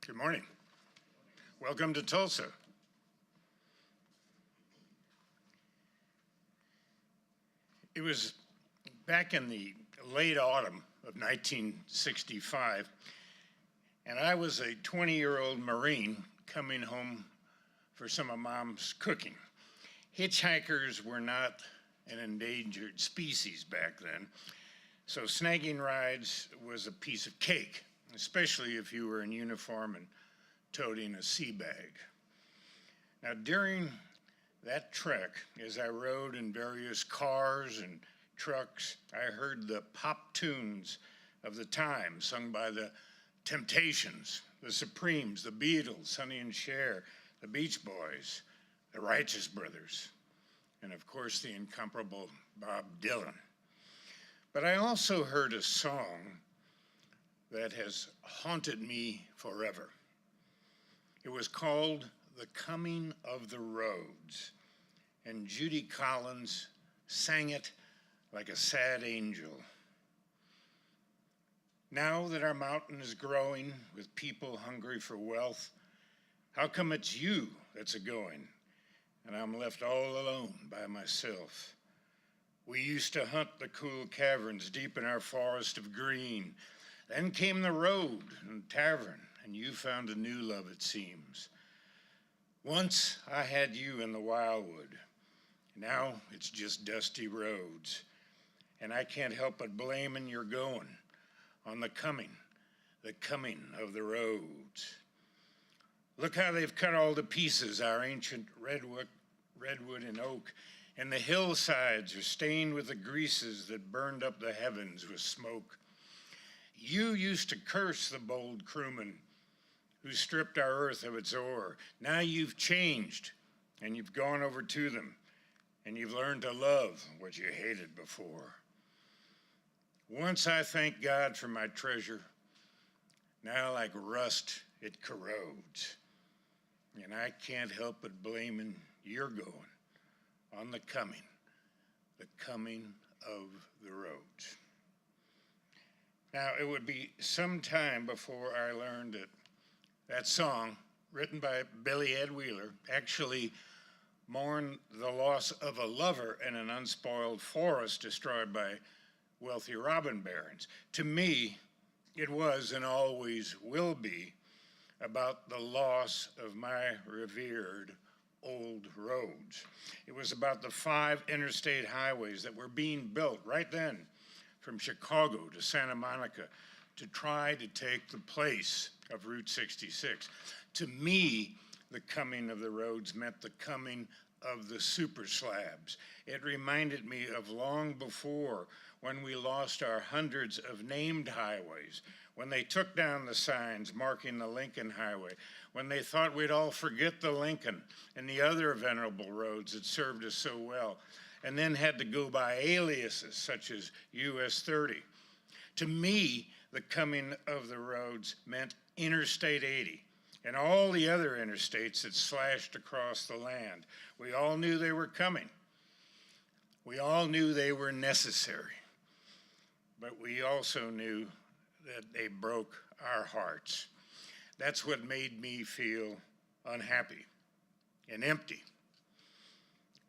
Good morning. Welcome to Tulsa. It was back in the late autumn of 1965, and I was a 20-year-old Marine coming home for some of Mom's cooking. Hitchhikers were not an endangered species back then, so snagging rides was a piece of cake, especially if you were in uniform and toting a sea bag. Now, during that trek, as I rode in various cars and trucks, I heard the pop tunes of the time sung by the Temptations, the Supremes, the Beatles, Sonny and Cher, the Beach Boys, the Righteous Brothers, and of course the incomparable Bob Dylan. But I also heard a song that has haunted me forever. It was called The Coming of the Roads, and Judy Collins sang it like a sad angel. Now that our mountain is growing with people hungry for wealth, how come it's you that's a-going, and I'm left all alone by myself? We used to hunt the cool caverns deep in our forest of green. Then came the road and tavern, and you found a new love, it seems. Once I had you in the wildwood. Now it's just dusty roads. And I can't help but blaming your going on the coming of the roads. Look how they've cut all to pieces our ancient redwood and oak, and the hillsides are stained with the greases that burned up the heavens with smoke. You used to curse the bold crewmen who stripped our earth of its ore. Now you've changed, and you've gone over to them, and you've learned to love what you hated before. Once I thanked God for my treasure, now like rust it corrodes. And I can't help but blaming your going on the coming of the roads. Now, it would be some time before I learned that that song, written by Billy Ed Wheeler, actually mourned the loss of a lover in an unspoiled forest destroyed by wealthy robin barons. To me, it was and always will be about the loss of my revered old roads. It was about the 5 interstate highways that were being built right then from Chicago to Santa Monica to try to take the place of Route 66. To me, the coming of the roads meant the coming of the super slabs. It reminded me of long before, when we lost our hundreds of named highways, when they took down the signs marking the Lincoln Highway, when they thought we'd all forget the Lincoln and the other venerable roads that served us so well, and then had to go by aliases such as US 30. To me, the coming of the roads meant Interstate 80 and all the other interstates that slashed across the land. We all knew they were coming. We all knew they were necessary. But we also knew that they broke our hearts. That's what made me feel unhappy and empty.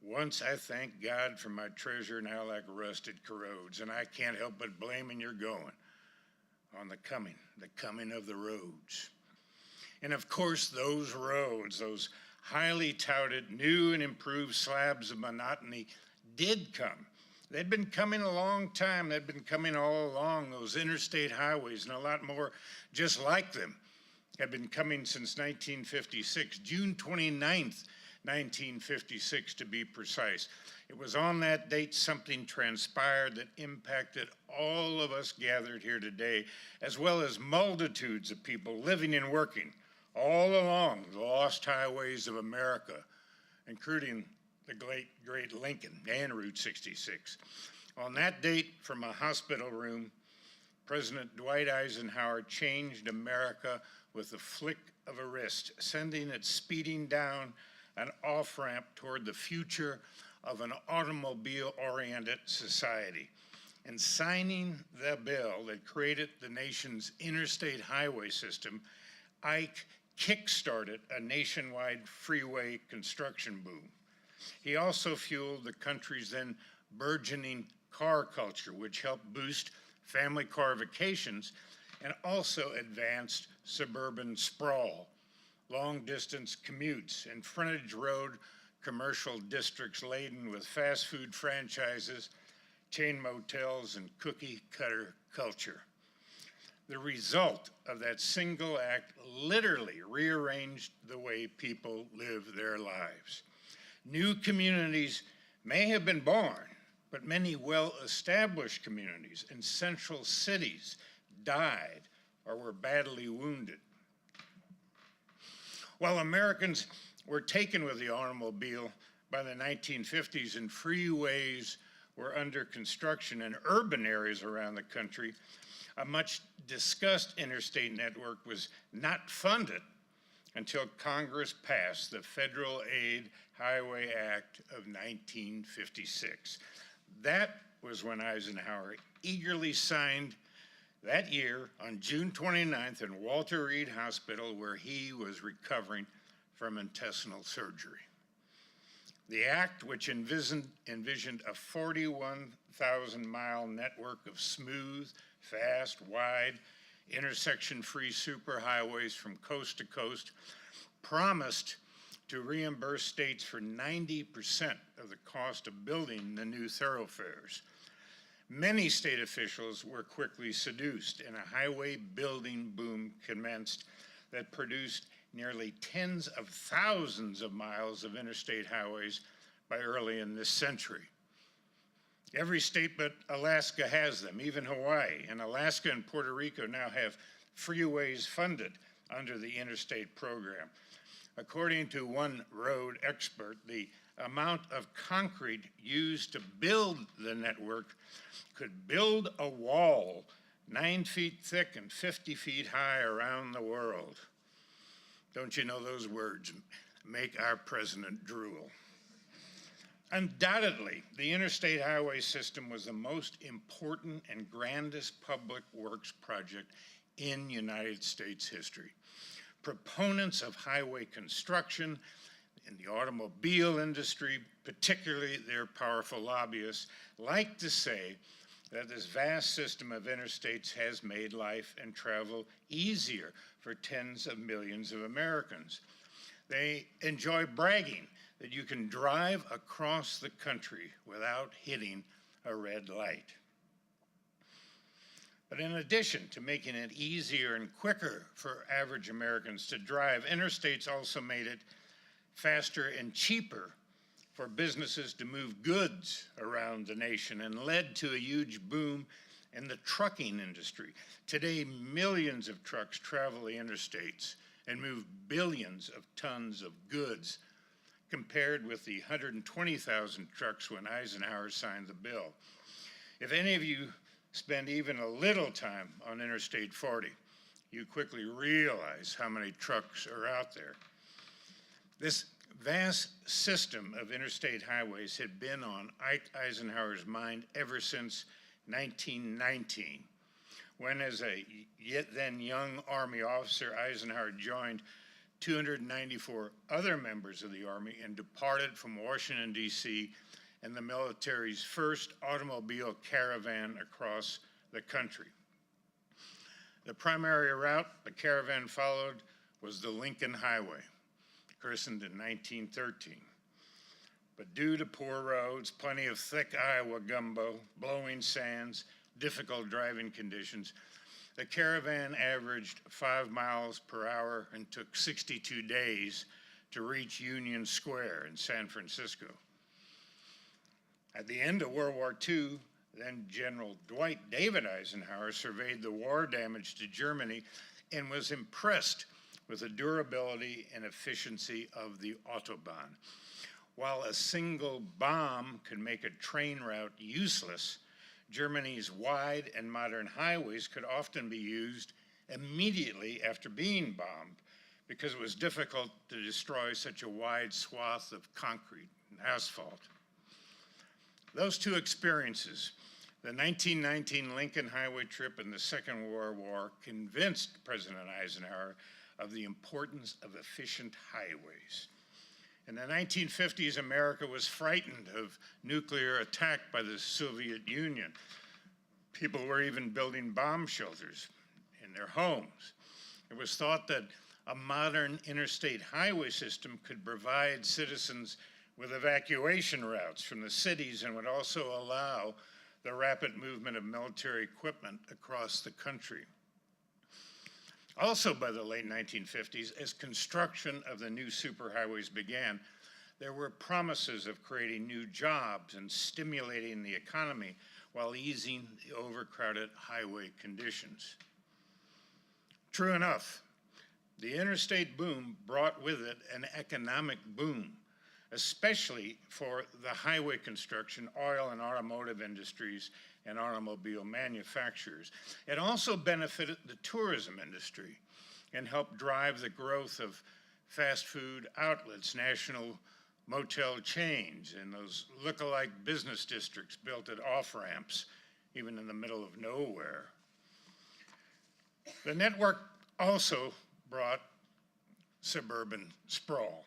Once I thank God for my treasure, now like rust it corrodes, and I can't help but blaming your going on the coming of the roads. And of course, those roads, those highly touted new and improved slabs of monotony did come. They'd been coming a long time. They'd been coming all along, those interstate highways, and a lot more just like them had been coming since 1956, June 29th, 1956 to be precise. It was on that date something transpired that impacted all of us gathered here today, as well as multitudes of people living and working all along the lost highways of America, including the great Lincoln and Route 66. On that date, from a hospital room, President Dwight Eisenhower changed America with a flick of a wrist, sending it speeding down an off-ramp toward the future of an automobile-oriented society. And signing the bill that created the nation's interstate highway system, Ike kick-started a nationwide freeway construction boom. He also fueled the country's then burgeoning car culture, which helped boost family car vacations and also advanced suburban sprawl, long-distance commutes, and frontage road commercial districts laden with fast food franchises, chain motels, and cookie-cutter culture. The result of that single act literally rearranged the way people live their lives. New communities may have been born, but many well-established communities in central cities died or were badly wounded. While Americans were taken with the automobile by the 1950s and freeways were under construction in urban areas around the country, a much discussed interstate network was not funded until Congress passed the Federal Aid Highway Act of 1956. That was when Eisenhower eagerly signed that year on June 29th in Walter Reed Hospital, where he was recovering from intestinal surgery. The act, which envisioned a 41,000-mile network of smooth, fast, wide, intersection-free superhighways from coast to coast, promised to reimburse states for 90% of the cost of building the new thoroughfares. Many state officials were quickly seduced, and a highway building boom commenced that produced nearly tens of thousands of miles of interstate highways by early in this century. Every state but Alaska has them, even Hawaii, and Alaska and Puerto Rico now have freeways funded under the Interstate program. According to one road expert, the amount of concrete used to build the network could build a wall 9 feet thick and 50 feet high around the world. Don't you know those words make our president drool? Undoubtedly, the interstate highway system was the most important and grandest public works project in United States history. Proponents of highway construction in the automobile industry, particularly their powerful lobbyists, like to say that this vast system of interstates has made life and travel easier for tens of millions of Americans. They enjoy bragging that you can drive across the country without hitting a red light. But in addition to making it easier and quicker for average Americans to drive, interstates also made it faster and cheaper for businesses to move goods around the nation and led to a huge boom in the trucking industry. Today, millions of trucks travel the interstates and move billions of tons of goods, compared with the 120,000 trucks when Eisenhower signed the bill. If any of you spend even a little time on Interstate 40, you quickly realize how many trucks are out there. This vast system of interstate highways had been on Ike Eisenhower's mind ever since 1919, when as a yet then young Army officer, Eisenhower joined 294 other members of the Army and departed from Washington, D.C. in the military's first automobile caravan across the country. The primary route the caravan followed was the Lincoln Highway, christened in 1913. But due to poor roads, plenty of thick Iowa gumbo, blowing sands, difficult driving conditions, the caravan averaged 5 miles per hour and took 62 days to reach Union Square in San Francisco. At the end of World War II, then General Dwight David Eisenhower surveyed the war damage to Germany and was impressed with the durability and efficiency of the Autobahn. While a single bomb could make a train route useless, Germany's wide and modern highways could often be used immediately after being bombed because it was difficult to destroy such a wide swath of concrete and asphalt. Those two experiences, the 1919 Lincoln Highway trip and the Second World War, convinced President Eisenhower of the importance of efficient highways. In the 1950s, America was frightened of nuclear attack by the Soviet Union. People were even building bomb shelters in their homes. It was thought that a modern interstate highway system could provide citizens with evacuation routes from the cities and would also allow the rapid movement of military equipment across the country. Also by the late 1950s, as construction of the new superhighways began, there were promises of creating new jobs and stimulating the economy while easing the overcrowded highway conditions. True enough, the interstate boom brought with it an economic boom, especially for the highway construction, oil and automotive industries, and automobile manufacturers. It also benefited the tourism industry and helped drive the growth of fast food outlets, national motel chains, and those look-alike business districts built at off-ramps, even in the middle of nowhere. The network also brought suburban sprawl.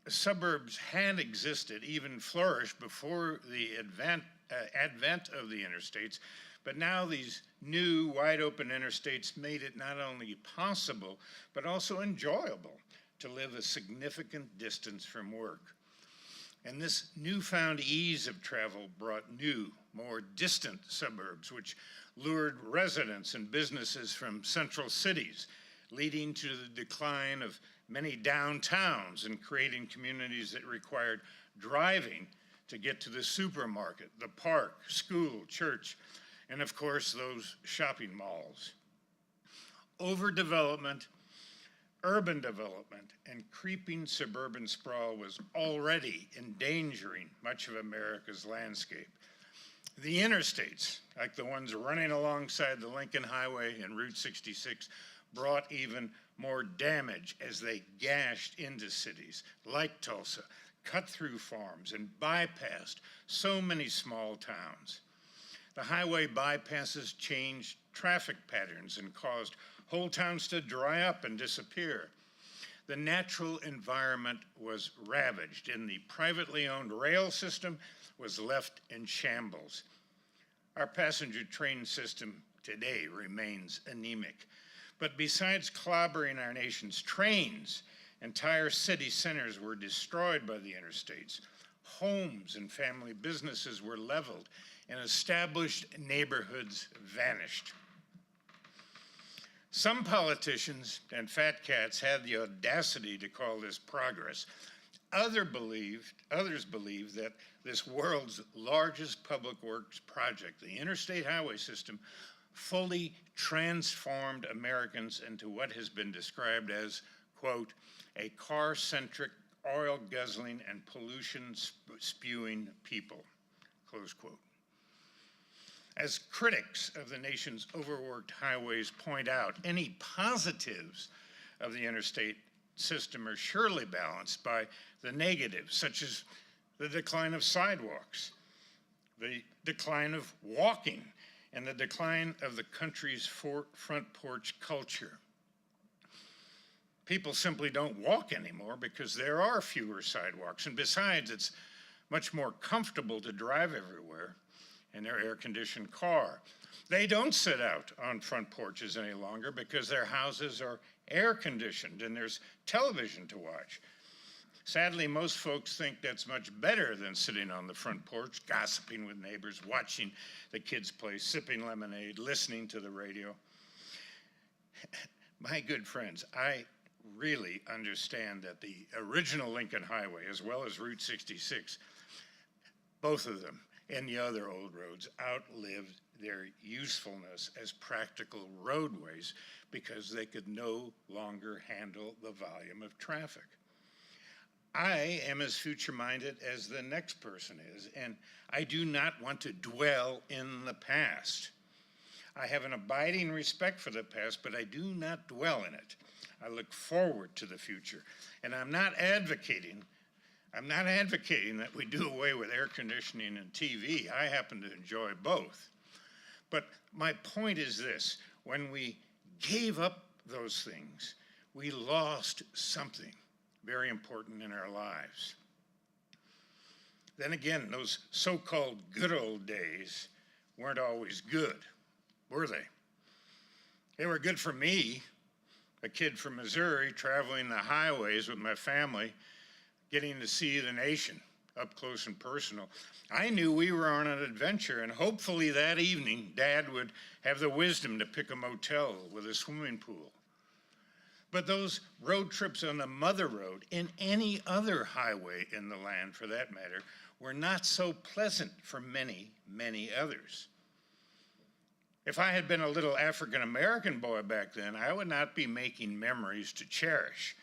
Suburbs had existed, even flourished before the advent of the interstates, but now these new wide open interstates made it not only possible, but also enjoyable to live a significant distance from work. And this newfound ease of travel brought new, more distant suburbs, which lured residents and businesses from central cities, leading to the decline of many downtowns and creating communities that required driving to get to the supermarket, the park, school, church, and of course those shopping malls. Overdevelopment, urban development, and creeping suburban sprawl was already endangering much of America's landscape. The interstates, like the ones running alongside the Lincoln Highway and Route 66, brought even more damage as they gashed into cities like Tulsa, cut through farms, and bypassed so many small towns. The highway bypasses changed traffic patterns and caused whole towns to dry up and disappear. The natural environment was ravaged, and the privately owned rail system was left in shambles. Our passenger train system today remains anemic. But besides clobbering our nation's trains, entire city centers were destroyed by the interstates. Homes and family businesses were leveled, and established neighborhoods vanished. Some politicians and fat cats had the audacity to call this progress. Others believed that this world's largest public works project, the interstate highway system, fully transformed Americans into what has been described as, quote, a car-centric, oil-guzzling, and pollution-spewing people, close quote. As critics of the nation's overworked highways point out, any positives of the interstate system are surely balanced by the negatives, such as the decline of sidewalks, the decline of walking, and the decline of the country's front porch culture. People simply don't walk anymore because there are fewer sidewalks, and besides, it's much more comfortable to drive everywhere in their air-conditioned car. They don't sit out on front porches any longer because their houses are air-conditioned and there's television to watch. Sadly, most folks think that's much better than sitting on the front porch, gossiping with neighbors, watching the kids play, sipping lemonade, listening to the radio. My good friends, I really understand that the original Lincoln Highway, as well as Route 66, both of them and the other old roads, outlived their usefulness as practical roadways because they could no longer handle the volume of traffic. I am as future-minded as the next person is, and I do not want to dwell in the past. I have an abiding respect for the past, but I do not dwell in it. I look forward to the future, and I'm not advocating that we do away with air conditioning and TV. I happen to enjoy both. But my point is this: when we gave up those things, we lost something very important in our lives. Then again, those so-called good old days weren't always good, were they? They were good for me, a kid from Missouri traveling the highways with my family, getting to see the nation up close and personal. I knew we were on an adventure, and hopefully that evening, Dad would have the wisdom to pick a motel with a swimming pool. But those road trips on the mother road, in any other highway in the land for that matter, were not so pleasant for many, many others. If I had been a little African-American boy back then, I would not be making memories to cherish.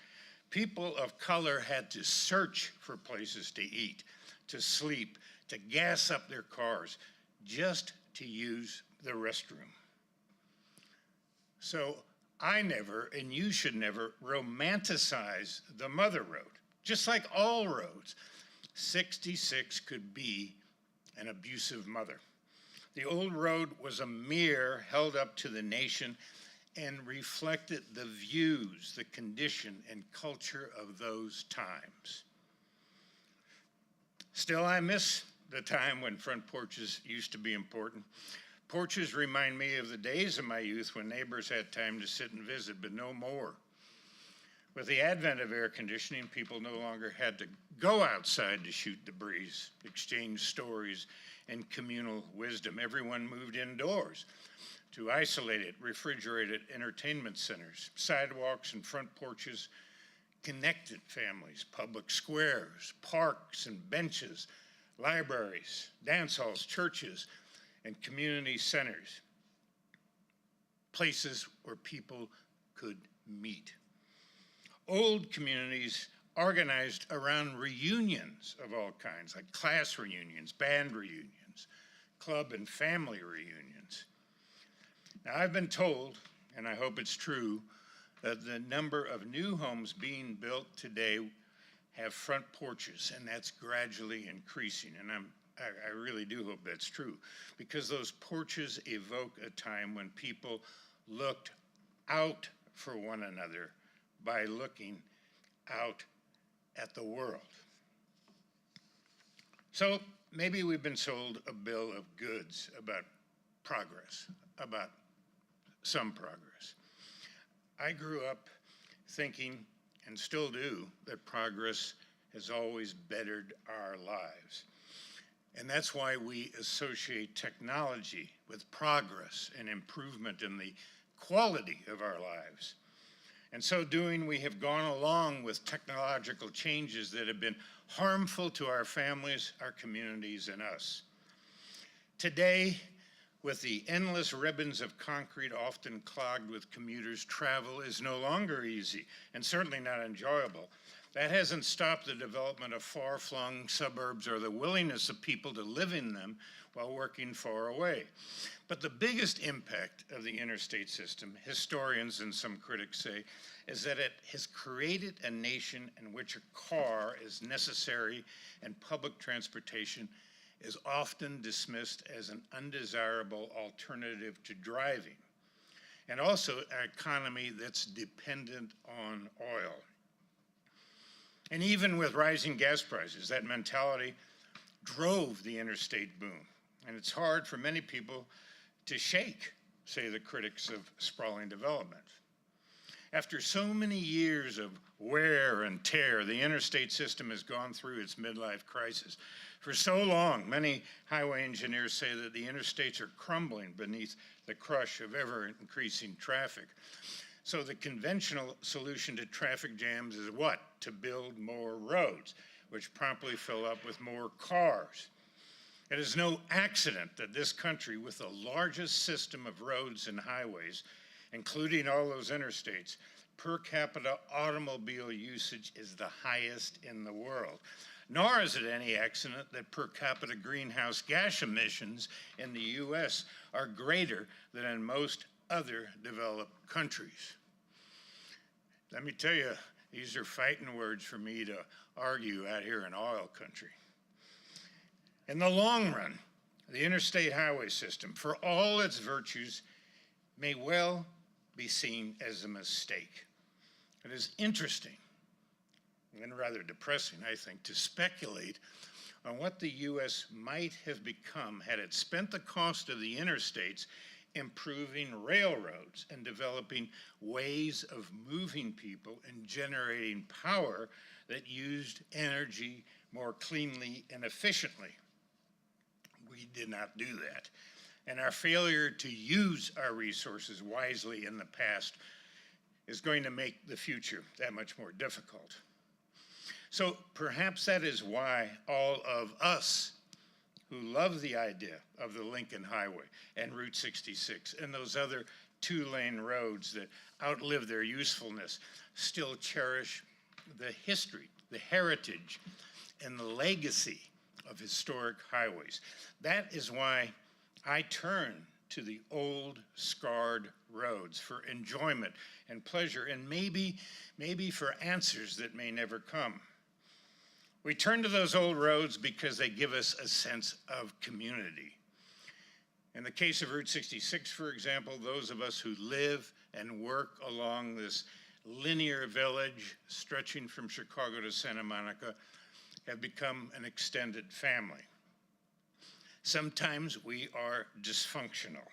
People of color had to search for places to eat, to sleep, to gas up their cars, just to use the restroom. So I never, and you should never, romanticize the mother road. Just like all roads, 66 could be an abusive mother. The old road was a mirror held up to the nation and reflected the views, the condition, and culture of those times. Still, I miss the time when front porches used to be important. Porches remind me of the days of my youth when neighbors had time to sit and visit, but no more. With the advent of air conditioning, people no longer had to go outside to shoot the breeze, exchange stories, and communal wisdom. Everyone moved indoors to isolated, refrigerated entertainment centers, sidewalks and front porches, connected families, public squares, parks and benches, libraries, dance halls, churches, and community centers, places where people could meet. Old communities organized around reunions of all kinds, like class reunions, band reunions, club and family reunions. Now, I've been told, and I hope it's true, that the number of new homes being built today have front porches, and that's gradually increasing. And I really do hope that's true, because those porches evoke a time when people looked out for one another by looking out at the world. So maybe we've been sold a bill of goods about progress, about some progress. I grew up thinking, and still do, that progress has always bettered our lives. And that's why we associate technology with progress and improvement in the quality of our lives. In so doing, we have gone along with technological changes that have been harmful to our families, our communities, and us. Today, with the endless ribbons of concrete often clogged with commuters, travel is no longer easy and certainly not enjoyable. That hasn't stopped the development of far-flung suburbs or the willingness of people to live in them while working far away. But the biggest impact of the interstate system, historians and some critics say, is that it has created a nation in which a car is necessary and public transportation is often dismissed as an undesirable alternative to driving, and also an economy that's dependent on oil. And even with rising gas prices, that mentality drove the interstate boom. And it's hard for many people to shake, say the critics of sprawling development. After so many years of wear and tear, the interstate system has gone through its midlife crisis. For so long, many highway engineers say that the interstates are crumbling beneath the crush of ever-increasing traffic. So the conventional solution to traffic jams is what? To build more roads, which promptly fill up with more cars. It is no accident that this country, with the largest system of roads and highways, including all those interstates, per capita automobile usage is the highest in the world. Nor is it any accident that per capita greenhouse gas emissions in the US are greater than in most other developed countries. Let me tell you, these are fighting words for me to argue out here in oil country. In the long run, the interstate highway system, for all its virtues, may well be seen as a mistake. It is interesting and rather depressing, I think, to speculate on what the U.S. might have become had it spent the cost of the interstates improving railroads and developing ways of moving people and generating power that used energy more cleanly and efficiently. We did not do that. And our failure to use our resources wisely in the past is going to make the future that much more difficult. So perhaps that is why all of us who love the idea of the Lincoln Highway and Route 66 and those other two-lane roads that outlive their usefulness still cherish the history, the heritage, and the legacy of historic highways. That is why I turn to the old, scarred roads for enjoyment and pleasure, and maybe for answers that may never come. We turn to those old roads because they give us a sense of community. In the case of Route 66, for example, those of us who live and work along this linear village stretching from Chicago to Santa Monica have become an extended family. Sometimes we are dysfunctional,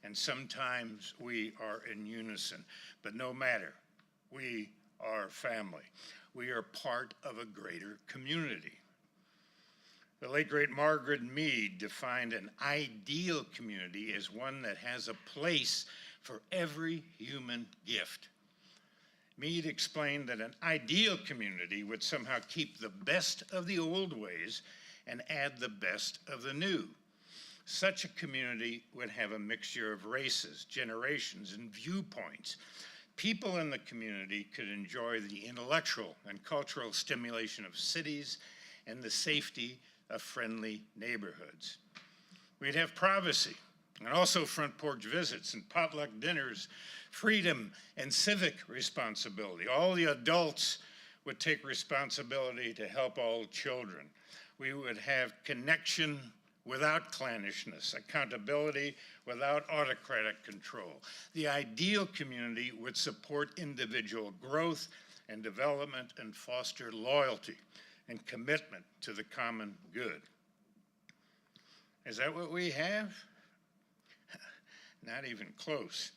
and sometimes we are in unison, but no matter, we are family. We are part of a greater community. The late, great Margaret Mead defined an ideal community as one that has a place for every human gift. Mead explained that an ideal community would somehow keep the best of the old ways and add the best of the new. Such a community would have a mixture of races, generations, and viewpoints. People in the community could enjoy the intellectual and cultural stimulation of cities and the safety of friendly neighborhoods. We'd have privacy and also front porch visits and potluck dinners, freedom and civic responsibility. All the adults would take responsibility to help all children. We would have connection without clannishness, accountability without autocratic control. The ideal community would support individual growth and development and foster loyalty and commitment to the common good. Is that what we have? Not even close.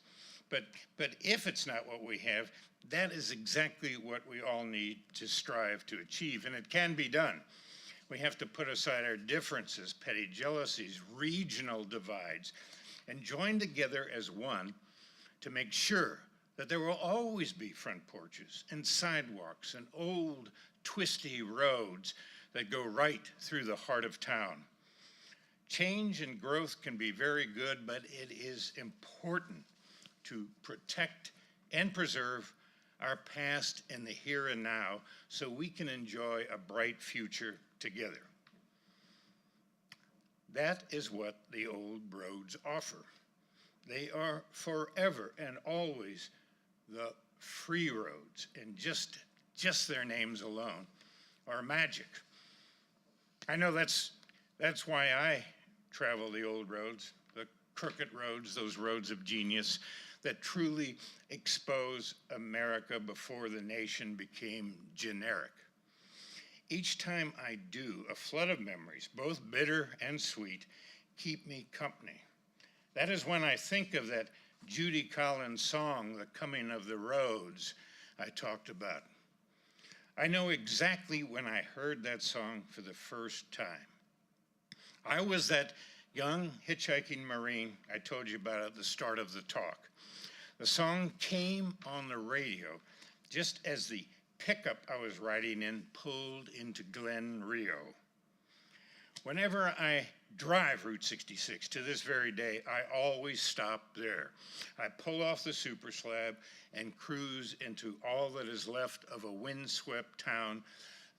But if it's not what we have, that is exactly what we all need to strive to achieve, and it can be done. We have to put aside our differences, petty jealousies, regional divides, and join together as one to make sure that there will always be front porches and sidewalks and old, twisty roads that go right through the heart of town. Change and growth can be very good, but it is important to protect and preserve our past in the here and now so we can enjoy a bright future together. That is what the old roads offer. They are forever and always the free roads, and just their names alone are magic. I know that's why I travel the old roads, the crooked roads, those roads of genius that truly expose America before the nation became generic. Each time I do, a flood of memories, both bitter and sweet, keep me company. That is when I think of that Judy Collins song, The Coming of the Roads, I talked about. I know exactly when I heard that song for the first time. I was that young hitchhiking Marine I told you about at the start of the talk. The song came on the radio just as the pickup I was riding in pulled into Glen Rio. Whenever I drive Route 66 to this very day, I always stop there. I pull off the super slab and cruise into all that is left of a windswept town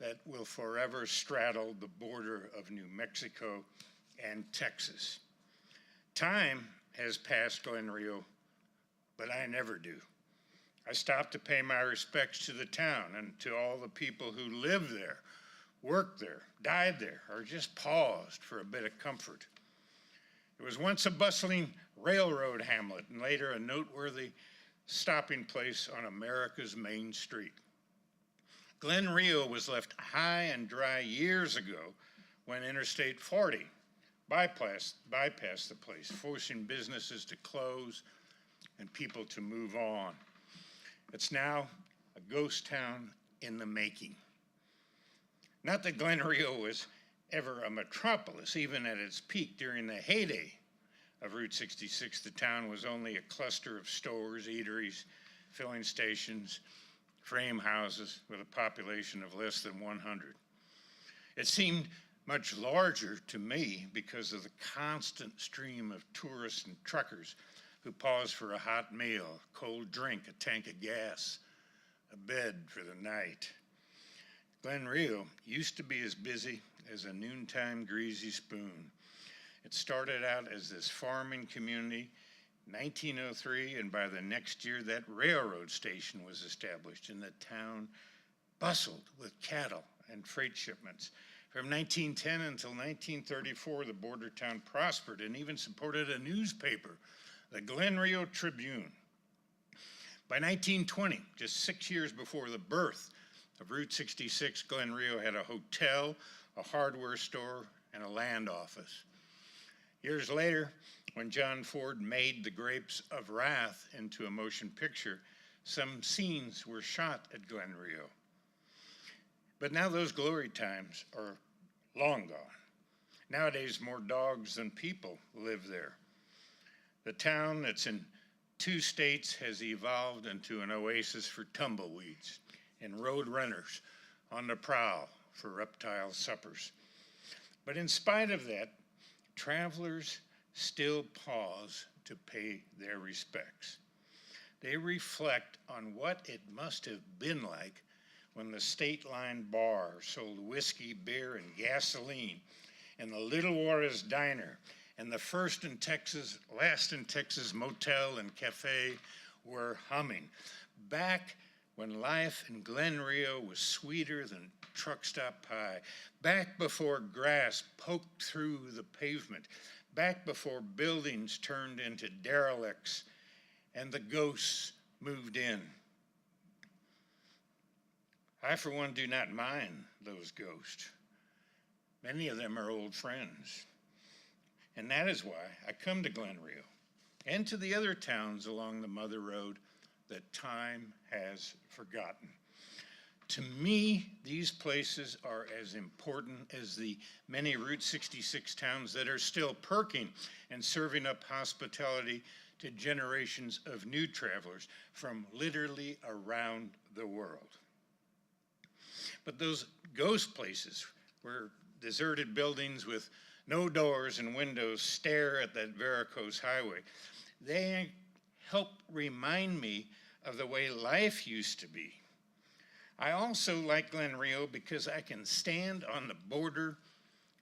that will forever straddle the border of New Mexico and Texas. Time has passed Glen Rio, but I never do. I stop to pay my respects to the town and to all the people who live there, worked there, died there, or just paused for a bit of comfort. It was once a bustling railroad hamlet and later a noteworthy stopping place on America's main street. Glen Rio was left high and dry years ago when Interstate 40 bypassed the place, forcing businesses to close and people to move on. It's now a ghost town in the making. Not that Glen Rio was ever a metropolis, even at its peak during the heyday of Route 66, the town was only a cluster of stores, eateries, filling stations, frame houses with a population of less than 100. It seemed much larger to me because of the constant stream of tourists and truckers who paused for a hot meal, a cold drink, a tank of gas, a bed for the night. Glen Rio used to be as busy as a noontime greasy spoon. It started out as this farming community in 1903, and by the next year that railroad station was established, and the town bustled with cattle and freight shipments. From 1910 until 1934, the border town prospered and even supported a newspaper, the Glen Rio Tribune. By 1920, just 6 years before the birth of Route 66, Glen Rio had a hotel, a hardware store, and a land office. Years later, when John Ford made The Grapes of Wrath into a motion picture, some scenes were shot at Glen Rio. But now those glory times are long gone. Nowadays, more dogs than people live there. The town that's in 2 states has evolved into an oasis for tumbleweeds and road runners on the prowl for reptile suppers. But in spite of that, travelers still pause to pay their respects. They reflect on what it must have been like when the State Line Bar sold whiskey, beer, and gasoline, and the Little Juarez Diner and the first in Texas, last in Texas motel and cafe were humming. Back when life in Glen Rio was sweeter than truck stop pie, back before grass poked through the pavement, back before buildings turned into derelicts and the ghosts moved in. I, for one, do not mind those ghosts. Many of them are old friends. And that is why I come to Glen Rio and to the other towns along the Mother Road that time has forgotten. To me, these places are as important as the many Route 66 towns that are still perking and serving up hospitality to generations of new travelers from literally around the world. But those ghost places where deserted buildings with no doors and windows stare at that varicose highway, they help remind me of the way life used to be. I also like Glen Rio because I can stand on the border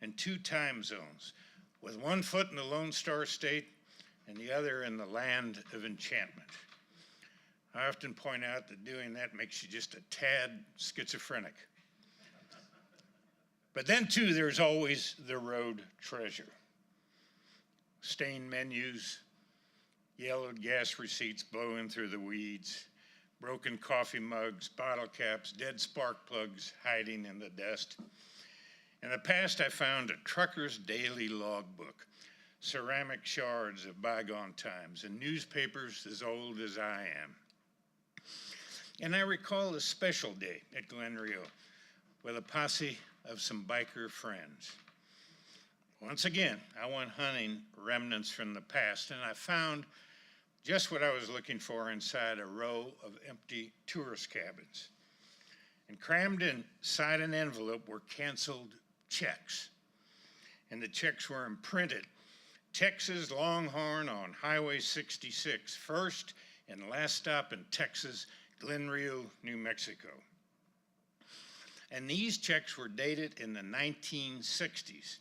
in 2 time zones, with one foot in the Lone Star State and the other in the land of enchantment. I often point out that doing that makes you just a tad schizophrenic. But then too, there's always the road treasure. Stained menus, yellowed gas receipts blowing through the weeds, broken coffee mugs, bottle caps, dead spark plugs hiding in the dust. In the past, I found a trucker's daily logbook, ceramic shards of bygone times, and newspapers as old as I am. And I recall a special day at Glen Rio with a posse of some biker friends. Once again, I went hunting remnants from the past, and I found just what I was looking for inside a row of empty tourist cabins. And crammed inside an envelope were canceled checks. And the checks were imprinted, Texas Longhorn on Highway 66, first and last stop in Texas, Glen Rio, New Mexico. And these checks were dated in the 1960s,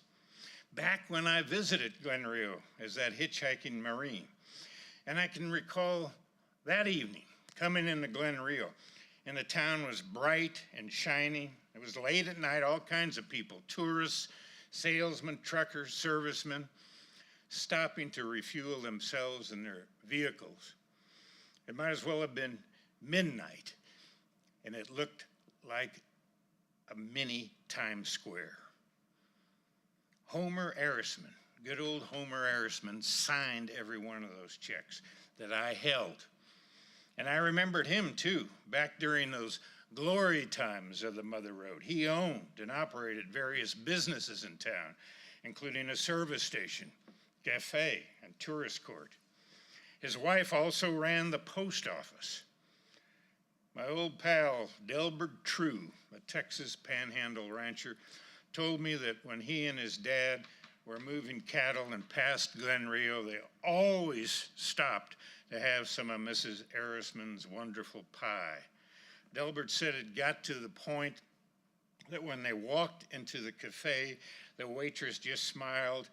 back when I visited Glen Rio as that hitchhiking Marine. And I can recall that evening coming into Glen Rio, and the town was bright and shiny. It was late at night, all kinds of people, tourists, salesmen, truckers, servicemen, stopping to refuel themselves and their vehicles. It might as well have been midnight, and it looked like a mini Times Square. Homer Arisman, good old Homer Arisman, signed every one of those checks that I held. And I remembered him too, back during those glory times of the Mother Road. He owned and operated various businesses in town, including a service station, cafe, and tourist court. His wife also ran the post office. My old pal, Delbert True, a Texas panhandle rancher, told me that when he and his dad were moving cattle and passed Glen Rio, they always stopped to have some of Mrs. Arisman's wonderful pie. Delbert said it got to the point that when they walked into the cafe, the waitress just smiled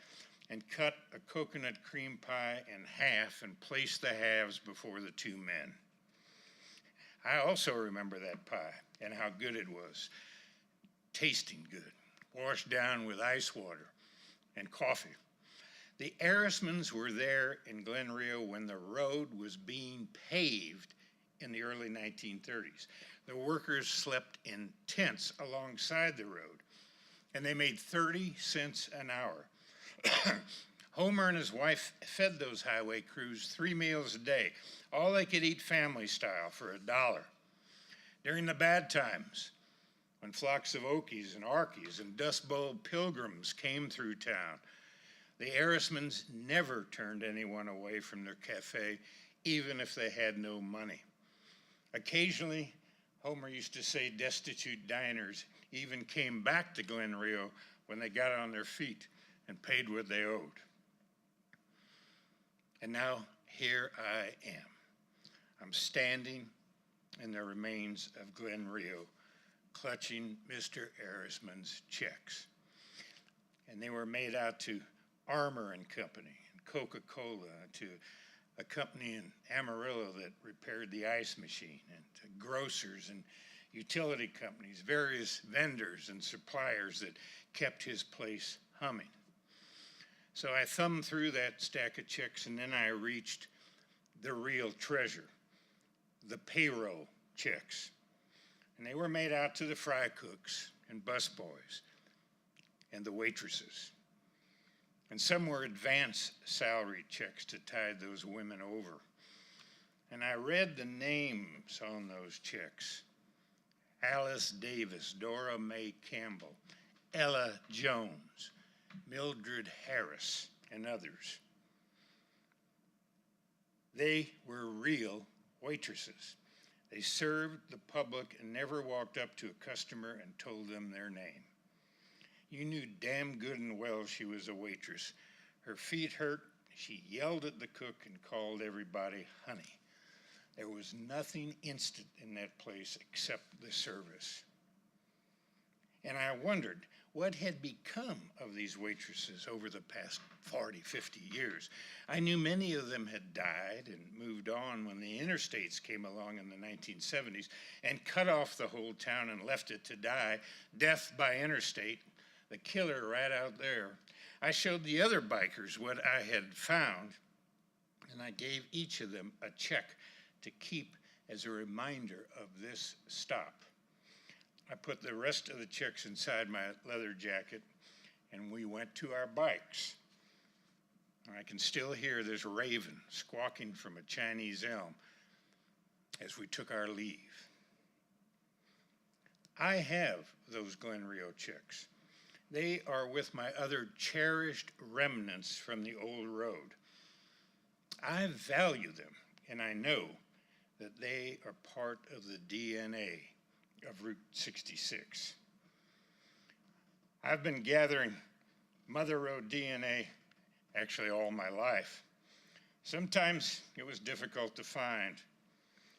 and cut a coconut cream pie in half and placed the halves before the two men. I also remember that pie and how good it was. Tasting good, washed down with ice water and coffee. The Arismans were there in Glen Rio when the road was being paved in the early 1930s. The workers slept in tents alongside the road, and they made 30 cents an hour. Homer and his wife fed those highway crews 3 meals a day, all they could eat family style for $1. During the bad times, when flocks of Okies and Arkies and Dust Bowl pilgrims came through town, the Arismans never turned anyone away from their cafe, even if they had no money. Occasionally, Homer used to say destitute diners even came back to Glen Rio when they got on their feet and paid what they owed. And now here I am. I'm standing in the remains of Glen Rio, clutching Mr. Arisman's checks. And they were made out to Armour and Company and Coca-Cola, to a company in Amarillo that repaired the ice machine, and to grocers and utility companies, various vendors and suppliers that kept his place humming. So I thumbed through that stack of checks, and then I reached the real treasure, the payroll checks. And they were made out to the fry cooks and busboys and the waitresses. And some were advance salary checks to tide those women over. And I read the names on those checks: Alice Davis, Dora Mae Campbell, Ella Jones, Mildred Harris, and others. They were real waitresses. They served the public and never walked up to a customer and told them their name. You knew damn good and well she was a waitress. Her feet hurt, she yelled at the cook and called everybody honey. There was nothing instant in that place except the service. And I wondered what had become of these waitresses over the past 40, 50 years. I knew many of them had died and moved on when the Interstates came along in the 1970s and cut off the whole town and left it to die. Death by interstate, the killer right out there. I showed the other bikers what I had found, and I gave each of them a check to keep as a reminder of this stop. I put the rest of the checks inside my leather jacket, and we went to our bikes. I can still hear this raven squawking from a Chinese elm as we took our leave. I have those Glen Rio checks. They are with my other cherished remnants from the old road. I value them, and I know that they are part of the DNA of Route 66. I've been gathering Mother Road DNA actually all my life. Sometimes it was difficult to find.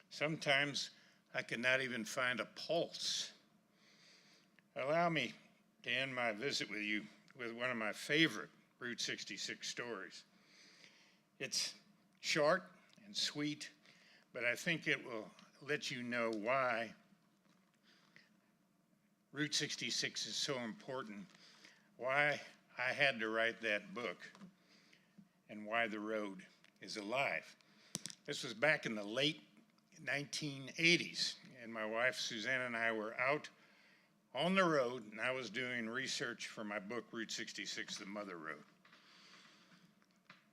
Sometimes I could not even find a pulse. Allow me to end my visit with you with one of my favorite Route 66 stories. It's short and sweet, but I think it will let you know why Route 66 is so important, why I had to write that book, and why the road is alive. This was back in the late 1980s, and my wife Suzanne and I were out on the road, and I was doing research for my book, Route 66, The Mother Road.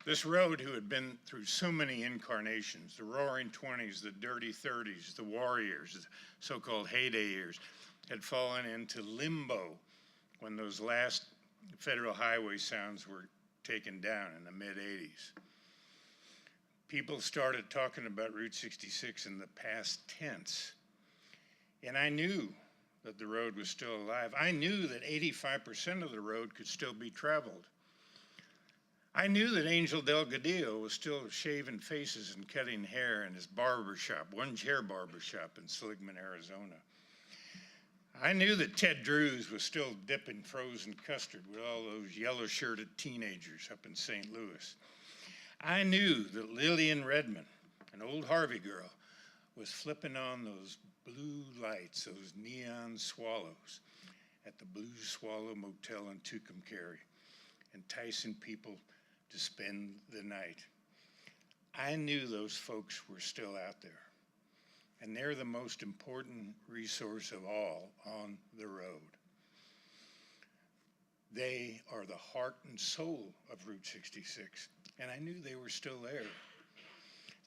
This road, who had been through so many incarnations, the Roaring 20s, the Dirty 30s, the Warriors, the so-called heyday years, had fallen into limbo when those last federal highway sounds were taken down in the mid-80s. People started talking about Route 66 in the past tense. And I knew that the road was still alive. I knew that 85% of the road could still be traveled. I knew that Angel Delgadillo was still shaving faces and cutting hair in his barbershop, One Chair Barbershop in Seligman, Arizona. I knew that Ted Drews was still dipping frozen custard with all those yellow-shirted teenagers up in St. Louis. I knew that Lillian Redmond, an old Harvey girl, was flipping on those blue lights, those neon swallows at the Blue Swallow Motel in Tucumcari, enticing people to spend the night. I knew those folks were still out there, and they're the most important resource of all on the road. They are the heart and soul of Route 66, and I knew they were still there.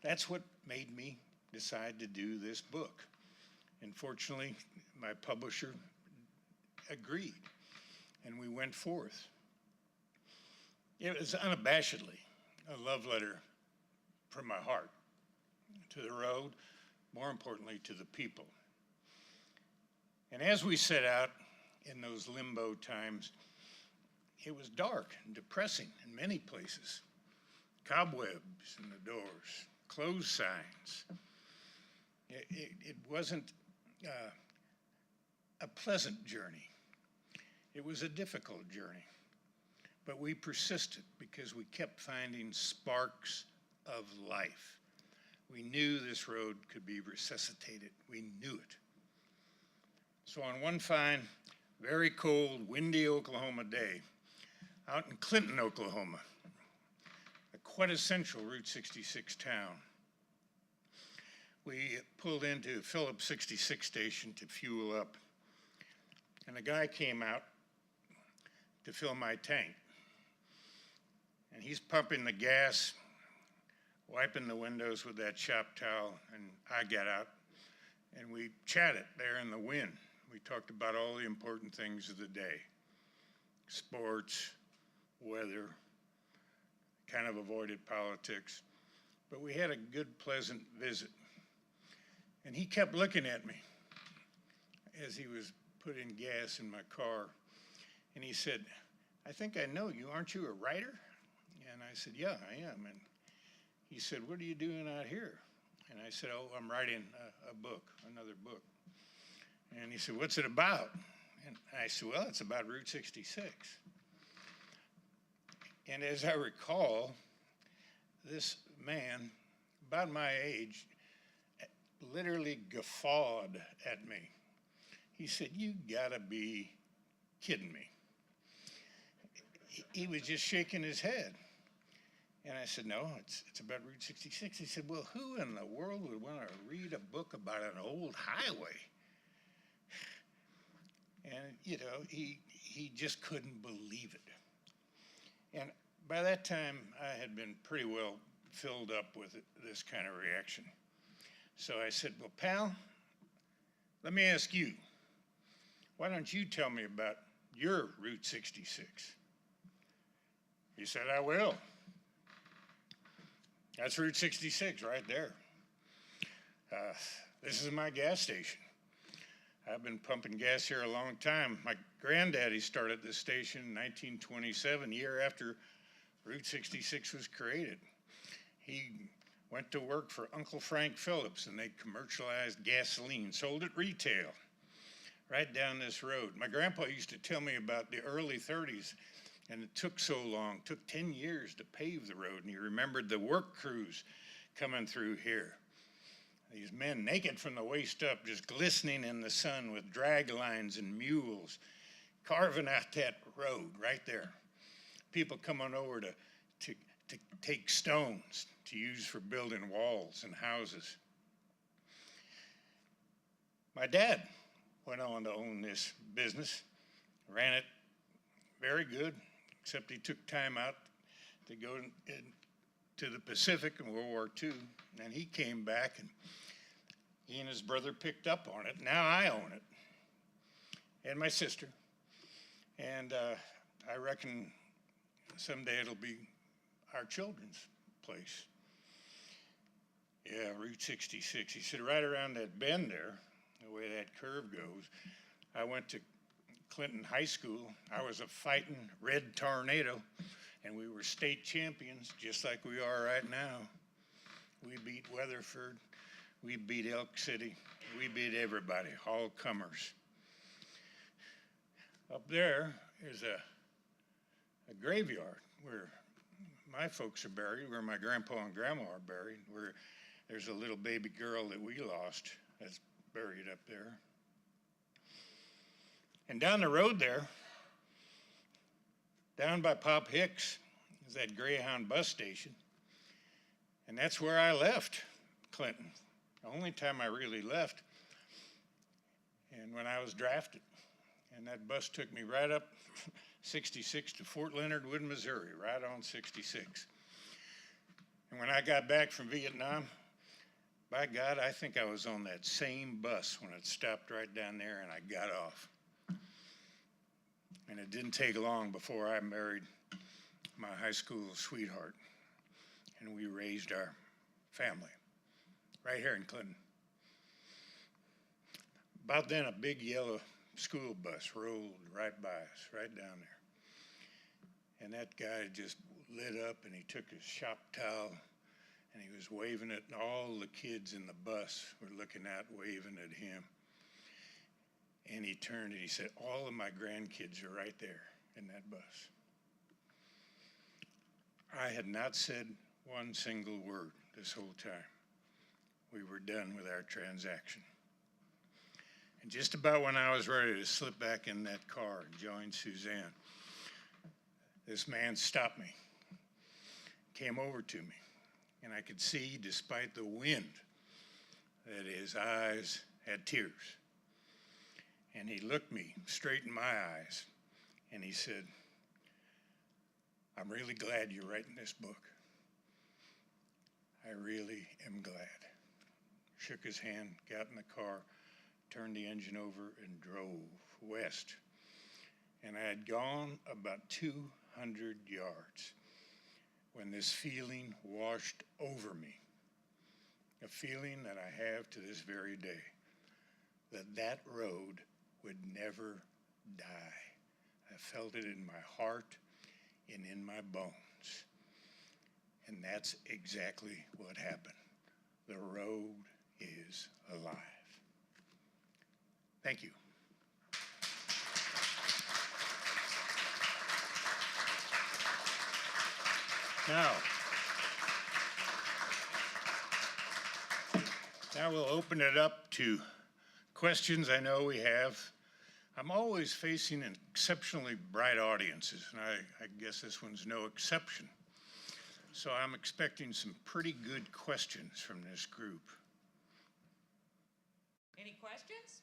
That's what made me decide to do this book. And fortunately, my publisher agreed, and we went forth. It was unabashedly a love letter from my heart to the road, more importantly to the people. And as we set out in those limbo times, it was dark and depressing in many places. Cobwebs in the doors, closed signs. It wasn't a pleasant journey. It was a difficult journey. But we persisted because we kept finding sparks of life. We knew this road could be resuscitated. We knew it. So on one fine, very cold, windy Oklahoma day, out in Clinton, Oklahoma, a quintessential Route 66 town, we pulled into Phillips 66 station to fuel up. And a guy came out to fill my tank. And he's pumping the gas, wiping the windows with that shop towel, and I got out and we chatted there in the wind. We talked about all the important things of the day. Sports, weather, kind of avoided politics. But we had a good, pleasant visit. And he kept looking at me as he was putting gas in my car. And he said, "I think I know you. Aren't you a writer?" And I said, "Yeah, I am." And he said, "What are you doing out here?" And I said, "Oh, I'm writing a book, another book." And he said, "What's it about?" And I said, "Well, it's about Route 66. And as I recall, this man, about my age, literally guffawed at me. He said, "You gotta be kidding me." He was just shaking his head. And I said, "No, it's about Route 66. He said, "Well, who in the world would want to read a book about an old highway?" And, you know, he just couldn't believe it. And by that time, I had been pretty well filled up with this kind of reaction. So I said, "Well, pal, let me ask you, why don't you tell me about your Route 66? He said, "I will." That's Route 66 right there. This is my gas station. I've been pumping gas here a long time. My granddaddy started this station in 1927, year after Route 66 was created. He went to work for Uncle Frank Phillips, and they commercialized gasoline, sold it retail, right down this road. My grandpa used to tell me about the early 30s, and it took so long, took 10 years to pave the road, and he remembered the work crews coming through here. These men naked from the waist up, just glistening in the sun with drag lines and mules, carving out that road right there. People coming over to take stones to use for building walls and houses. My dad went on to own this business, ran it very good, except he took time out to go to the Pacific in World War II, and he came back, and he and his brother picked up on it. Now I own it, and my sister, and I reckon someday it'll be our children's place. Yeah, Route 66. He said right around that bend there, the way that curve goes. I went to Clinton High School. I was a fighting red tornado, and we were state champions, just like we are right now. We beat Weatherford. We beat Elk City. We beat everybody, all comers. Up there is a graveyard where my folks are buried, where my grandpa and grandma are buried, where there's a little baby girl that we lost that's buried up there. And down the road there, down by Pop Hicks, is that Greyhound bus station. And that's where I left Clinton. The only time I really left. And when I was drafted. And that bus took me right up 66 to Fort Leonard Wood, Missouri, right on 66. And when I got back from Vietnam, by God, I think I was on that same bus when it stopped right down there and I got off. And it didn't take long before I married my high school sweetheart. And we raised our family right here in Clinton. About then, a big yellow school bus rolled right by us, right down there. And that guy just lit up and he took his shop towel and he was waving it, and all the kids in the bus were looking out, waving at him. And he turned and he said, all of my grandkids are right there in that bus. I had not said one single word this whole time. We were done with our transaction. And just about when I was ready to slip back in that car and join Suzanne, this man stopped me, came over to me, and I could see, despite the wind, that his eyes had tears. And he looked me straight in my eyes, and he said, I'm really glad you're writing this book. I really am glad. Shook his hand, got in the car, turned the engine over, and drove west. And I had gone about 200 yards when this feeling washed over me, a feeling that I have to this very day, that road would never die. I felt it in my heart and in my bones. And that's exactly what happened. The road is alive. Thank you. Now we'll open it up to questions. I know we have. I'm always facing exceptionally bright audiences, and I guess this one's no exception. So I'm expecting some pretty good questions from this group. Any questions?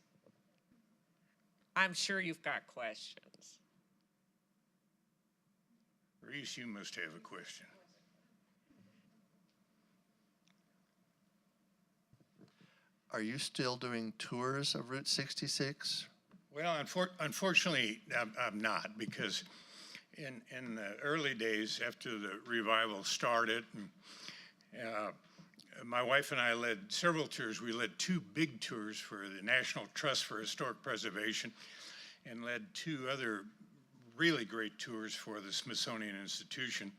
I'm sure you've got questions. Reese, you must have a question. Are you still doing tours of Route 66? Well, unfortunately, I'm not, because in the early days after the revival started, my wife and I led several tours. We led 2 big tours for the National Trust for Historic Preservation and led 2 other really great tours for the Smithsonian Institution.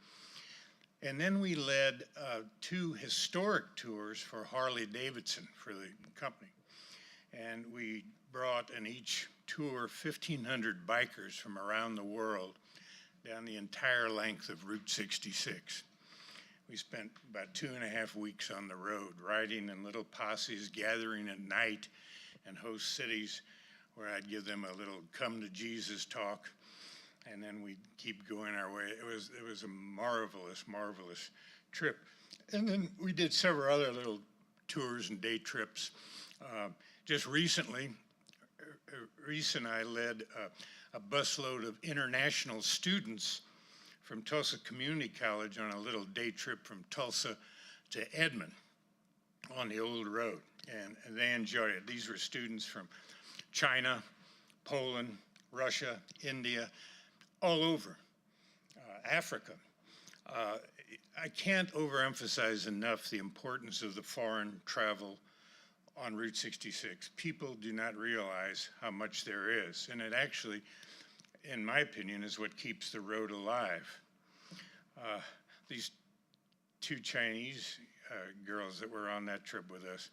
And then we led 2 historic tours for Harley Davidson for the company. And we brought in each tour 1,500 bikers from around the world down the entire length of Route 66. We spent about 2.5 weeks on the road, riding in little posses, gathering at night in host cities where I'd give them a little come to Jesus talk, and then we'd keep going our way. It was a marvelous, marvelous trip. And then we did several other little tours and day trips. Just recently, Reese and I led a busload of international students from Tulsa Community College on a little day trip from Tulsa to Edmond on the old road, and they enjoyed it. These were students from China, Poland, Russia, India, all over, Africa. I can't overemphasize enough the importance of the foreign travel on Route 66. People do not realize how much there is, and it actually, in my opinion, is what keeps the road alive. These two Chinese girls that were on that trip with us,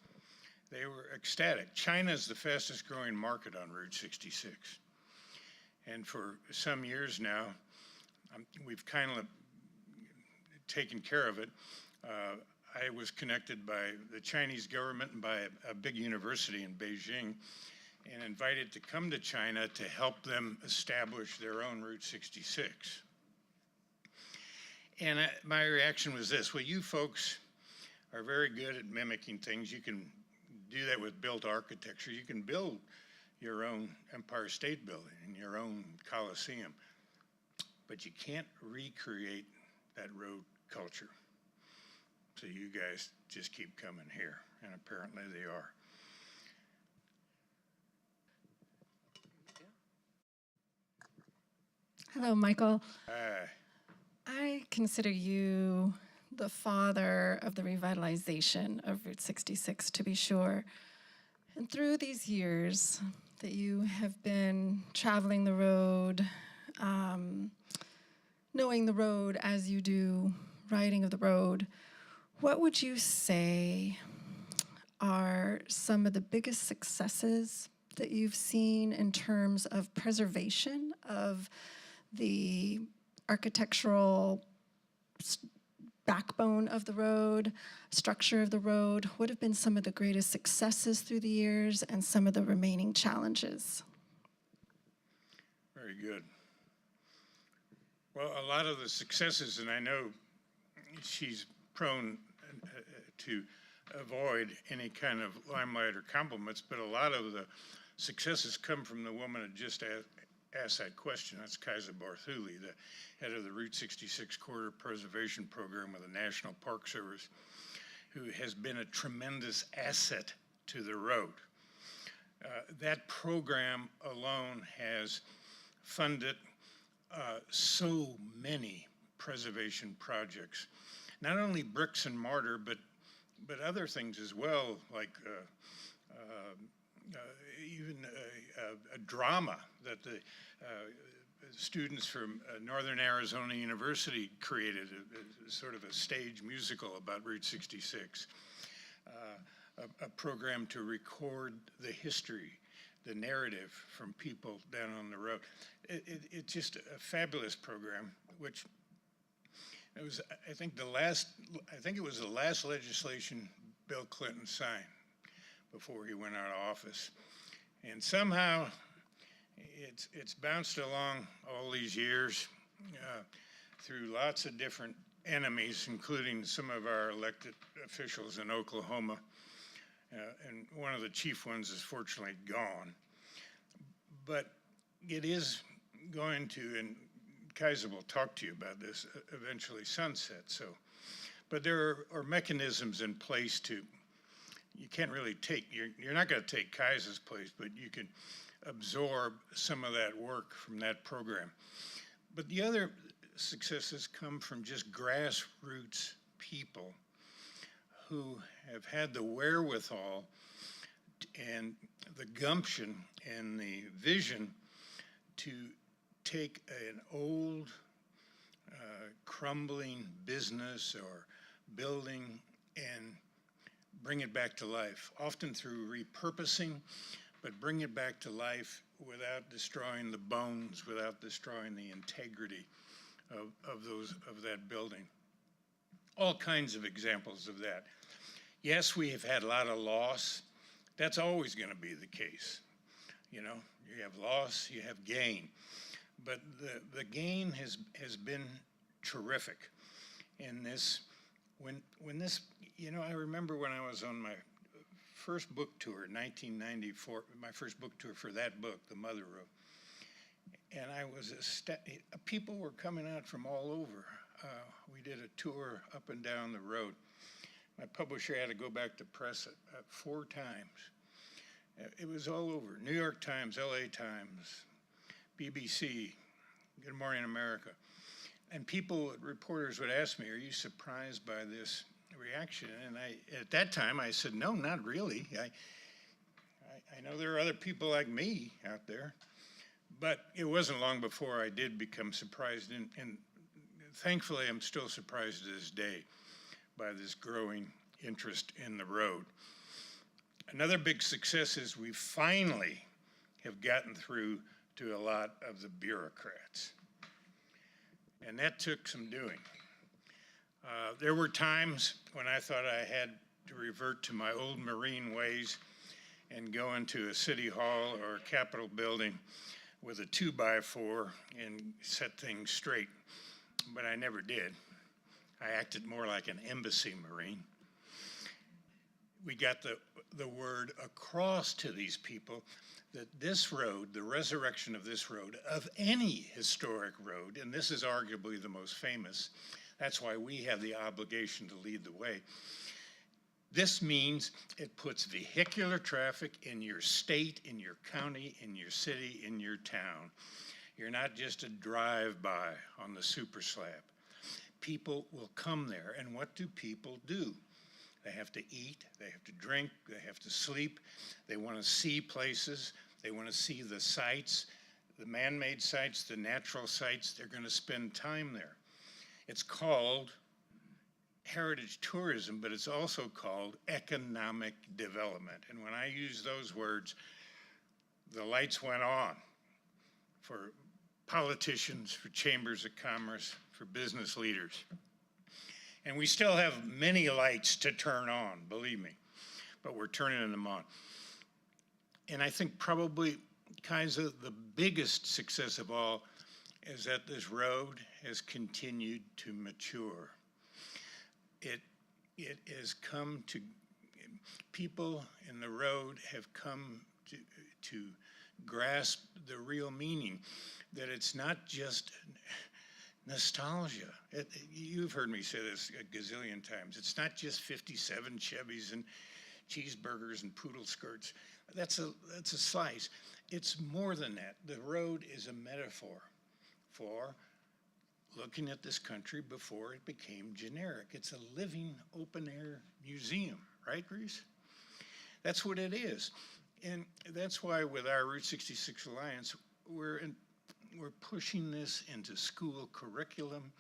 they were ecstatic. China is the fastest growing market on Route 66. And for some years now, we've kind of taken care of it. I was connected by the Chinese government and by a big university in Beijing and invited to come to China to help them establish their own Route 66. And my reaction was this: well, you folks are very good at mimicking things. You can do that with built architecture. You can build your own Empire State Building and your own Coliseum, but you can't recreate that road culture. So you guys just keep coming here, and apparently they are. Hello, Michael. Hi. I consider you the father of the revitalization of Route 66, to be sure. And through these years that you have been traveling the road, knowing the road as you do, riding of the road, what would you say are some of the biggest successes that you've seen in terms of preservation of the architectural backbone of the road, structure of the road? What have been some of the greatest successes through the years and some of the remaining challenges? Very good. Well, a lot of the successes, and I know she's prone to avoid any kind of limelight or compliments, but a lot of the successes come from the woman that just asked that question. That's Kaiser Barthuli, the head of the Route 66 Corridor Preservation Program with the National Park Service, who has been a tremendous asset to the road. That program alone has funded so many preservation projects, not only bricks and mortar, but other things as well, like even a drama that the students from Northern Arizona University created, sort of a stage musical about Route 66, a program to record the history, the narrative from people down on the road. It's just a fabulous program, which it was, I think it was the last legislation Bill Clinton signed before he went out of office. And somehow it's bounced along all these years through lots of different enemies, including some of our elected officials in Oklahoma. And one of the chief ones is fortunately gone. But it is going to, and Kaiser will talk to you about this, eventually sunset. So, but there are mechanisms in place to, you can't really take, you're not going to take Kaiser's place, but you can absorb some of that work from that program. But the other successes come from just grassroots people who have had the wherewithal and the gumption and the vision to take an old crumbling business or building and bring it back to life, often through repurposing, but bring it back to life without destroying the bones, without destroying the integrity of that building. All kinds of examples of that. Yes, we have had a lot of loss. That's always going to be the case. You know, you have loss, you have gain. But the gain has been terrific. And this, when this, you know, I remember when I was on my first book tour, 1994, my first book tour for that book, The Mother Road. And I was, people were coming out from all over. We did a tour up and down the road. My publisher had to go back to press it 4 times. It was all over. New York Times, LA Times, BBC, Good Morning America. And reporters would ask me, are you surprised by this reaction? And at that time, I said, no, not really. I know there are other people like me out there. But it wasn't long before I did become surprised. And thankfully, I'm still surprised to this day by this growing interest in the road. Another big success is we finally have gotten through to a lot of the bureaucrats. And that took some doing. There were times when I thought I had to revert to my old Marine ways and go into a city hall or a Capitol building with a 2x4 and set things straight. But I never did. I acted more like an embassy Marine. We got the word across to these people that this road, the resurrection of this road, of any historic road, and this is arguably the most famous, that's why we have the obligation to lead the way. This means it puts vehicular traffic in your state, in your county, in your city, in your town. You're not just a drive-by on the super slab. People will come there, and what do people do? They have to eat, they have to drink, they have to sleep, they want to see places, they want to see the sights, the man-made sites, the natural sites. They're going to spend time there. It's called heritage tourism, but it's also called economic development. And when I use those words, the lights went on for politicians, for chambers of commerce, for business leaders. And we still have many lights to turn on, believe me, but we're turning them on. And I think probably Kaiser, the biggest success of all is that this road has continued to mature. It has come to, people in the road have come to grasp the real meaning, that it's not just nostalgia. You've heard me say this a gazillion times. It's not just 57 Chevys and cheeseburgers and poodle skirts. That's a slice. It's more than that. The road is a metaphor for looking at this country before it became generic. It's a living open-air museum, right, Reese? That's what it is. And that's why with our Route 66 Alliance, we're pushing this into school curriculum,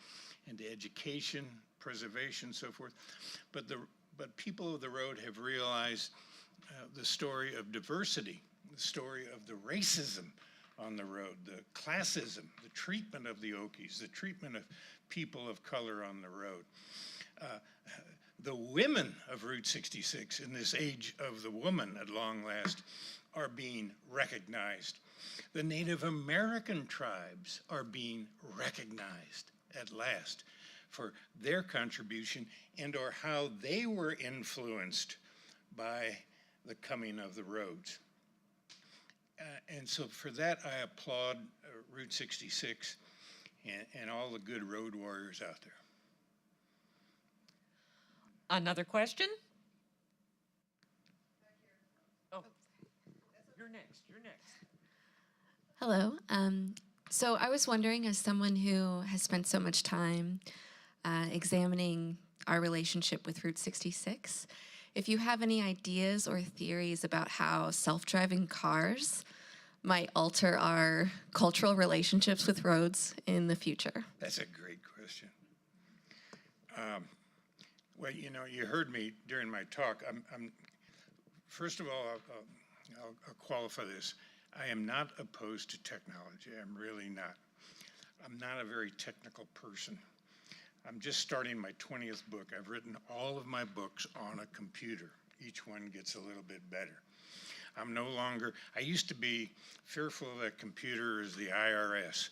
into education, preservation, so forth. But people of the road have realized the story of diversity, the story of the racism on the road, the classism, the treatment of the Okies, the treatment of people of color on the road. The women of Route 66 in this age of the woman at long last are being recognized. The Native American tribes are being recognized at last for their contribution and or how they were influenced by the coming of the roads. And so for that, I applaud Route 66 and all the good road warriors out there. Another question? Oh, you're next. Hello. So I was wondering, as someone who has spent so much time examining our relationship with Route 66, if you have any ideas or theories about how self-driving cars might alter our cultural relationships with roads in the future. That's a great question. Well, you know, you heard me during my talk. First of all, I'll qualify this. I am not opposed to technology. I'm really not. I'm not a very technical person. I'm just starting my 20th book. I've written all of my books on a computer. Each one gets a little bit better. I'm no longer, I used to be fearful of that computer as the IRS.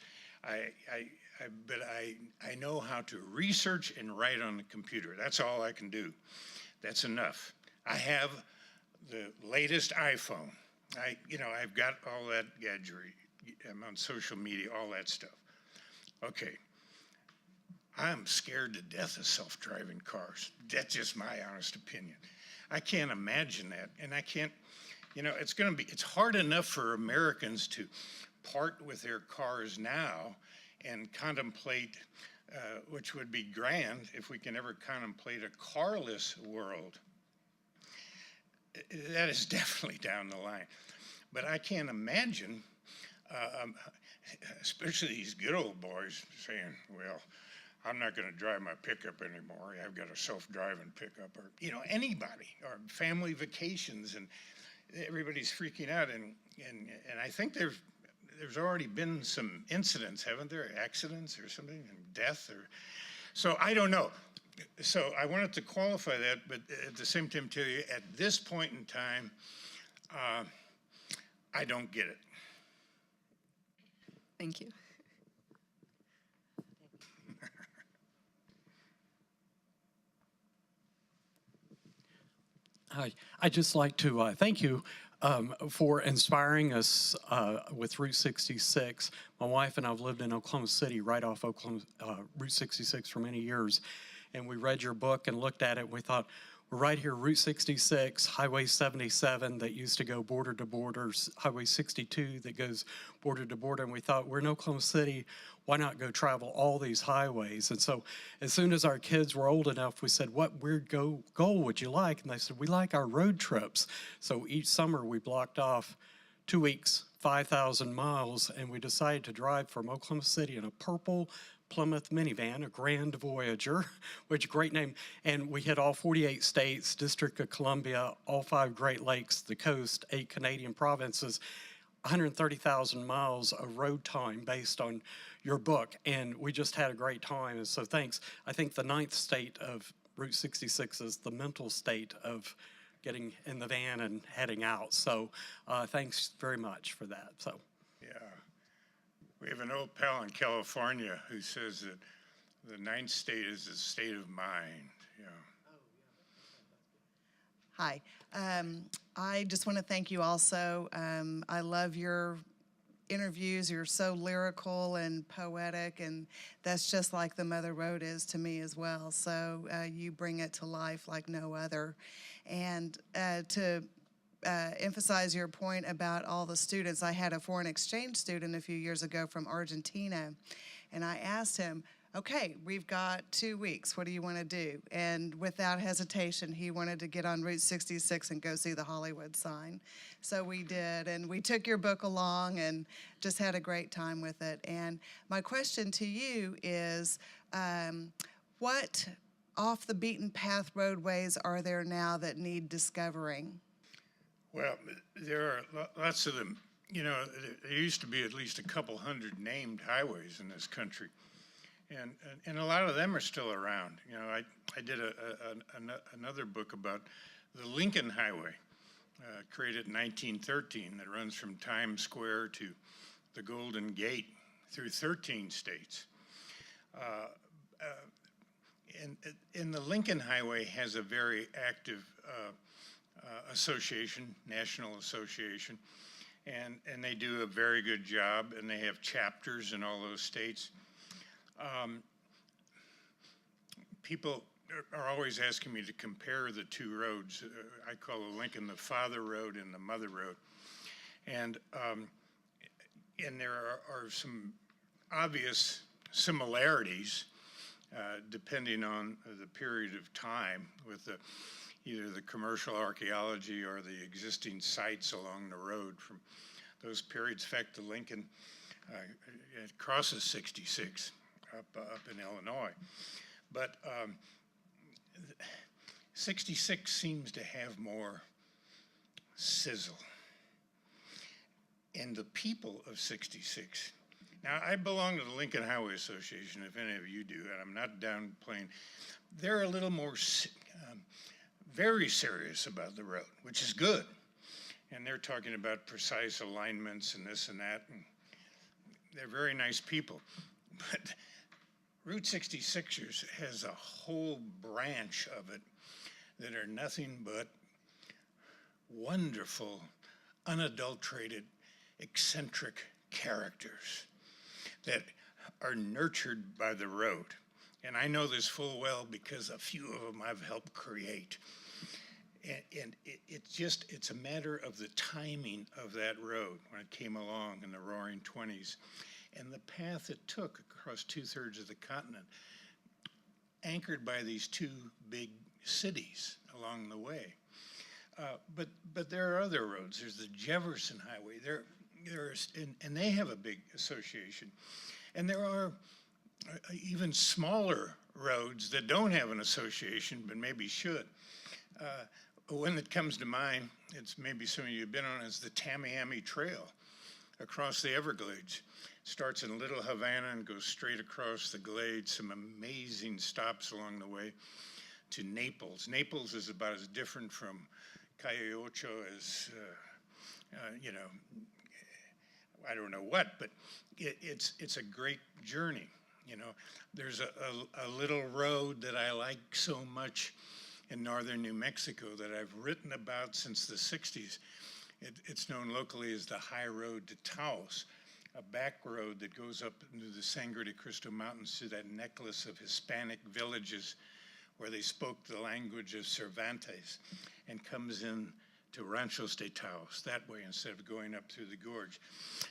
But I know how to research and write on the computer. That's all I can do. That's enough. I have the latest iPhone. I've got all that gadgetry. I'm on social media, all that stuff. Okay. I'm scared to death of self-driving cars. That's just my honest opinion. I can't imagine that. And I can't, it's hard enough for Americans to part with their cars now and contemplate, which would be grand if we can ever contemplate a carless world. That is definitely down the line. But I can't imagine, especially these good old boys saying, well, I'm not going to drive my pickup anymore. I've got a self-driving pickup, or anybody, or family vacations, and everybody's freaking out. And I think there's already been some incidents, haven't there? Accidents or something, and death, or so I don't know. So I wanted to qualify that, but at the same time tell you, at this point in time, I don't get it. Thank you. Hi, I'd just like to thank you for inspiring us with Route 66. My wife and I have lived in Oklahoma City, right off Route 66 for many years, and we read your book and looked at it, and we thought, we're right here, Route 66, Highway 77 that used to go border to border, Highway 62 that goes border to border, and we thought, we're in Oklahoma City, why not go travel all these highways? And so as soon as our kids were old enough, we said, what weird goal would you like? And they said, we like our road trips. So each summer we blocked off 2 weeks, 5,000 miles, and we decided to drive from Oklahoma City in a purple Plymouth minivan, a Grand Voyager, which great name. And we hit all 48 states, District of Columbia, all 5 Great Lakes, the coast, 8 Canadian provinces, 130,000 miles of road time based on your book. And we just had a great time. And so thanks. I think the 9th state of Route 66 is the mental state of getting in the van and heading out. So thanks very much for that. So. Yeah. We have an old pal in California who says that the 9th state is a state of mind. Yeah. Hi. I just want to thank you also. I love your interviews. You're so lyrical and poetic, and that's just like the Mother Road is to me as well. So you bring it to life like no other. And to emphasize your point about all the students. I had a foreign exchange student a few years ago from Argentina, and I asked him, okay, we've got 2 weeks. What do you want to do? And without hesitation, he wanted to get on Route 66 and go see the Hollywood sign. So we did, and we took your book along and just had a great time with it. And my question to you is, what off the beaten path roadways are there now that need discovering? Well, there are lots of them. There used to be at least a couple hundred named highways in this country, and a lot of them are still around. I did another book about the Lincoln Highway, created in 1913, that runs from Times Square to the Golden Gate through 13 states. And the Lincoln Highway has a very active association, national association, and they do a very good job, and they have chapters in all those states. People are always asking me to compare the 2 roads. I call the Lincoln the Father Road and the Mother Road, and there are some obvious similarities depending on the period of time with either the commercial archaeology or the existing sites along the road from those periods. In fact, the Lincoln it crosses 66 up in Illinois, but 66 seems to have more sizzle. And the people of 66. Now, I belong to the Lincoln Highway Association, if any of you do, and I'm not downplaying. They're a little more very serious about the road, which is good. And they're talking about precise alignments and this and that, and they're very nice people. But Route 66ers has a whole branch of it that are nothing but wonderful, unadulterated, eccentric characters that are nurtured by the road. And I know this full well because a few of them I've helped create. And it's a matter of the timing of that road when it came along in the roaring 20s and the path it took across 2/3 of the continent, anchored by these two big cities along the way. But there are other roads. There's the Jefferson Highway. And they have a big association. And there are even smaller roads that don't have an association, but maybe should. One that comes to mind, it's maybe some of you have been on, is the Tamiami Trail across the Everglades. Starts in Little Havana and goes straight across the Glades, some amazing stops along the way to Naples. Naples is about as different from Calle Ocho as, I don't know what, but it's a great journey. There's a little road that I like so much in northern New Mexico that I've written about since the 60s. It's known locally as the High Road to Taos, a back road that goes up into the Sangre de Cristo Mountains to that necklace of Hispanic villages where they spoke the language of Cervantes, and comes in to Ranchos de Taos that way instead of going up through the gorge.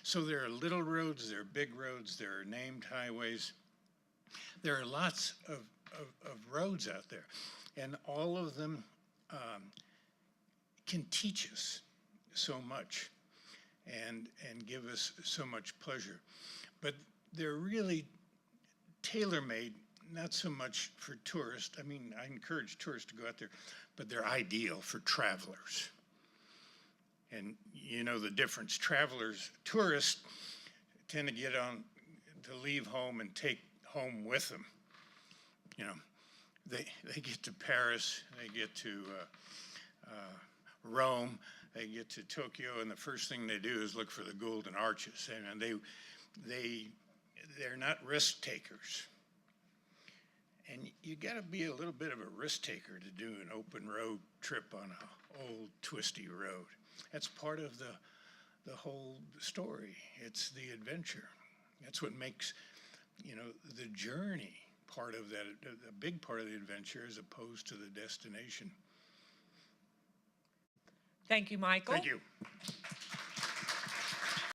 So there are little roads, there are big roads, there are named highways. There are lots of roads out there, and all of them can teach us so much and give us so much pleasure. But they're really tailor-made, not so much for tourists. I mean, I encourage tourists to go out there, but they're ideal for travelers. And you know the difference. Tourists tend to leave home and take home with them. They get to Paris, they get to Rome, they get to Tokyo, and the first thing they do is look for the Golden Arches. And they're not risk takers. And you got to be a little bit of a risk taker to do an open road trip on an old twisty road. That's part of the whole story. It's the adventure. That's what makes, the journey part of that, a big part of the adventure as opposed to the destination. Thank you, Michael. Thank you.